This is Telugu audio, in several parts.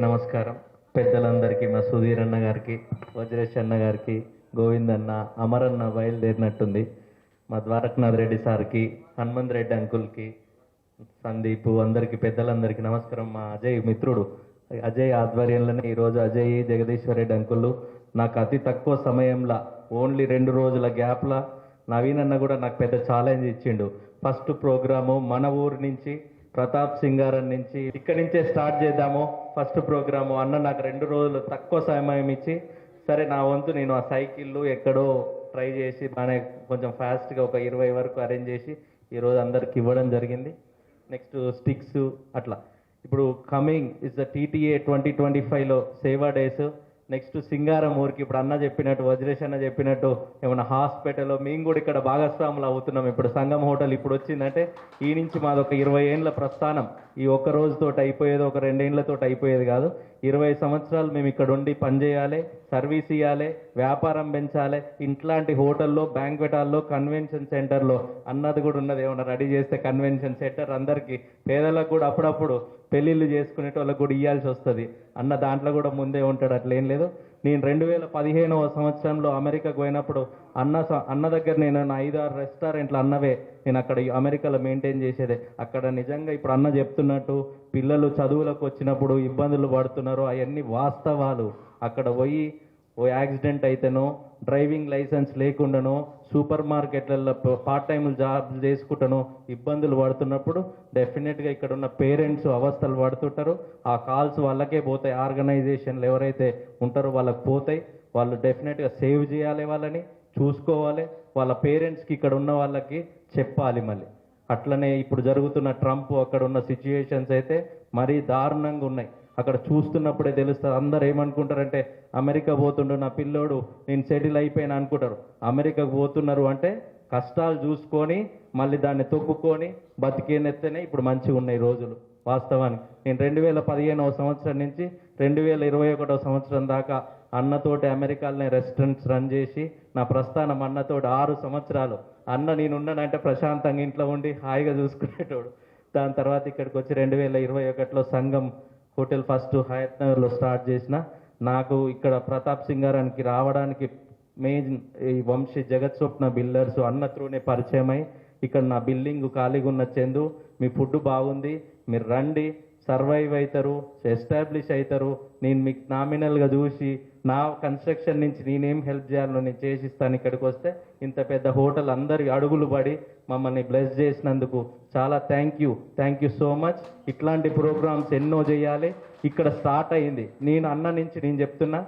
నమస్కారం. పెద్దలందరికీ, మా సుధీర్ అన్న గారికి, వజ్రేష్ అన్న గారికి, గోవింద్ అన్న, అమర్ అన్న బయలుదేరినట్టుంది, మా ద్వారకనాథ్ రెడ్డి సార్కి, హనుమంత్ రెడ్డి అంకుల్కి, సందీప్, అందరికీ పెద్దలందరికీ నమస్కారం. మా అజయ్ మిత్రుడు అజయ్ ఆధ్వర్యంలోనే ఈరోజు అజయ్, జగదీశ్వర్ రెడ్డి అంకుళ్ళు నాకు అతి తక్కువ సమయంలో ఓన్లీ 2 రోజుల గ్యాప్లో నవీన్ అన్న కూడా నాకు పెద్ద ఛాలెంజ్ ఇచ్చిండు. ఫస్ట్ ప్రోగ్రాము మన ఊరు నుంచి ప్రతాప్ సింగారం నుంచి ఇక్కడి నుంచే స్టార్ట్ చేద్దాము ఫస్ట్ ప్రోగ్రాము అన్న నాకు 2 రోజులు తక్కువ సమయం ఇచ్చి, సరే నా వంతు నేను ఆ సైకిళ్ళు ఎక్కడో ట్రై చేసి బాగానే కొంచెం ఫాస్ట్గా ఒక 20 వరకు అరేంజ్ చేసి ఈరోజు అందరికి ఇవ్వడం జరిగింది. నెక్స్ట్ స్టిక్స్ అట్లా. ఇప్పుడు కమింగ్ ఇస్ ద TTA 2025లో సేవా డేస్. నెక్స్ట్ సింగారం ఊరికి ఇప్పుడు అన్న చెప్పినట్టు, వజ్రేష్ అన్న చెప్పినట్టు ఏమన్నా హాస్పిటల్లో మేము కూడా ఇక్కడ భాగస్వాములు అవుతున్నాం. ఇప్పుడు సంగం హోటల్ ఇప్పుడు వచ్చిందంటే ఈ నుంచి మాది ఒక 20 ఏళ్ళ ప్రస్థానం. ఈ ఒక్క రోజుతో అయిపోయేది, ఒక 2 ఏళ్లతో అయిపోయేది కాదు. 20 సంవత్సరాలు మేము ఇక్కడ ఉండి పనిచేయాలి, సర్వీస్ ఇవ్వాలి, వ్యాపారం పెంచాలి. ఇట్లాంటి హోటల్లో, బ్యాంక్వెట్ హాల్లో, కన్వెన్షన్ సెంటర్లో అన్నది కూడా ఉన్నది. ఏమన్నా రెడీ చేస్తే కన్వెన్షన్ సెంటర్ అందరికీ, పేదలకు కూడా అప్పుడప్పుడు పెళ్ళిళ్ళు చేసుకునేటోళ్ళకి కూడా ఇవ్వాల్సి వస్తుంది. అన్న దాంట్లో కూడా ముందే ఉంటాడు, అట్లేం లేదు. నేను 2015వ సంవత్సరంలో అమెరికాకు పోయినప్పుడు అన్న దగ్గర నేను 5-6 రెస్టారెంట్లు అన్నవే నేను అక్కడ అమెరికాలో మెయింటైన్ చేసేదే. అక్కడ నిజంగా ఇప్పుడు అన్న చెప్తున్నట్టు పిల్లలు చదువులకు వచ్చినప్పుడు ఇబ్బందులు పడుతున్నారు, అవన్నీ వాస్తవాలు. అక్కడ పోయి ఓ యాక్సిడెంట్ అయితేనో, డ్రైవింగ్ లైసెన్స్ లేకుండానో, సూపర్ మార్కెట్లలో పార్ట్ టైం జాబ్ చేసుకుంటానో ఇబ్బందులు పడుతున్నప్పుడు డెఫినెట్గా ఇక్కడ ఉన్న పేరెంట్స్ అవస్థలు పడుతుంటారు. ఆ కాల్స్ వాళ్ళకే పోతాయి, ఆర్గనైజేషన్లు ఎవరైతే ఉంటారో వాళ్ళకి పోతాయి. వాళ్ళు డెఫినెట్గా సేవ్ చేయాలి, వాళ్ళని చూసుకోవాలి, వాళ్ళ పేరెంట్స్కి ఇక్కడ ఉన్న వాళ్ళకి చెప్పాలి. మళ్ళీ అట్లనే ఇప్పుడు జరుగుతున్న ట్రంప్ అక్కడ ఉన్న సిచ్యుయేషన్స్ అయితే మరీ దారుణంగా ఉన్నాయి. అక్కడ చూస్తున్నప్పుడే తెలుస్తుంది. అందరు ఏమనుకుంటారంటే అమెరికా పోతుండు నా పిల్లోడు, నేను సెటిల్ అయిపోయినా అనుకుంటారు. అమెరికాకు పోతున్నారు అంటే కష్టాలు చూసుకొని మళ్ళీ దాన్ని తొక్కుకొని బతికేనెత్తనే ఇప్పుడు మంచిగా ఉన్నాయి రోజులు. వాస్తవానికి నేను 2015వ సంవత్సరం నుంచి 2021వ సంవత్సరం దాకా అన్నతోటి అమెరికాలోనే రెస్టారెంట్స్ రన్ చేసి నా ప్రస్థానం అన్నతోటి 6 సంవత్సరాలు. అన్న నేనున్నానంటే ప్రశాంతంగా ఇంట్లో ఉండి హాయిగా చూసుకునేటోడు. దాని తర్వాత ఇక్కడికి వచ్చి 2021లో సంఘం హోటల్ ఫస్ట్ హయత్ నగర్లో స్టార్ట్ చేసిన. నాకు ఇక్కడ ప్రతాప్ సింగారానికి రావడానికి మెయిన్ ఈ వంశీ జగత్ స్వప్న బిల్డర్స్ అన్న త్రూనే పరిచయమై ఇక్కడ నా బిల్డింగ్ ఖాళీగా ఉన్న చందు, మీ ఫుడ్ బాగుంది, మీరు రండి, సర్వైవ్ అవుతారు, ఎస్టాబ్లిష్ అవుతారు, నేను మీకు నామినల్గా చూసి నా కన్స్ట్రక్షన్ నుంచి నేనేం హెల్ప్ చేయాలో నేను చేసిస్తాను. ఇక్కడికి వస్తే ఇంత పెద్ద హోటల్ అందరి అడుగులు పడి మమ్మల్ని బ్లెస్ చేసినందుకు చాలా థ్యాంక్ యూ సో మచ్. ఇట్లాంటి ప్రోగ్రామ్స్ ఎన్నో చేయాలి. ఇక్కడ స్టార్ట్ అయింది. నేను అన్న నుంచి నేను చెప్తున్నా,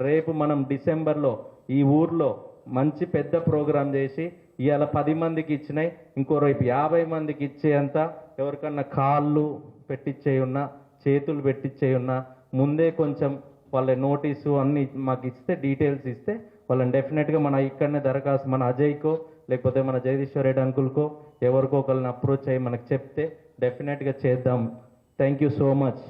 రేపు మనం డిసెంబర్లో ఈ ఊర్లో మంచి పెద్ద ప్రోగ్రాం చేసి ఇవాళ 10 మందికి ఇచ్చినాయి, ఇంకో రేపు 50 మందికి ఇచ్చేంత, ఎవరికన్నా కాళ్ళు పెట్టించేయున్నా, చేతులు పెట్టించేయున్నా ముందే కొంచెం వాళ్ళ నోటీసు అన్నీ మాకు ఇస్తే, డీటెయిల్స్ ఇస్తే వాళ్ళని డెఫినెట్గా మన ఇక్కడనే దరఖాస్తు మన అజయ్కో లేకపోతే మన జగదీశ్వర్ రెడ్డి అంకుల్కో ఎవరికో ఒకరిని అప్రోచ్ అయ్యి మనకు చెప్తే డెఫినెట్గా చేద్దాం. Thank you so much.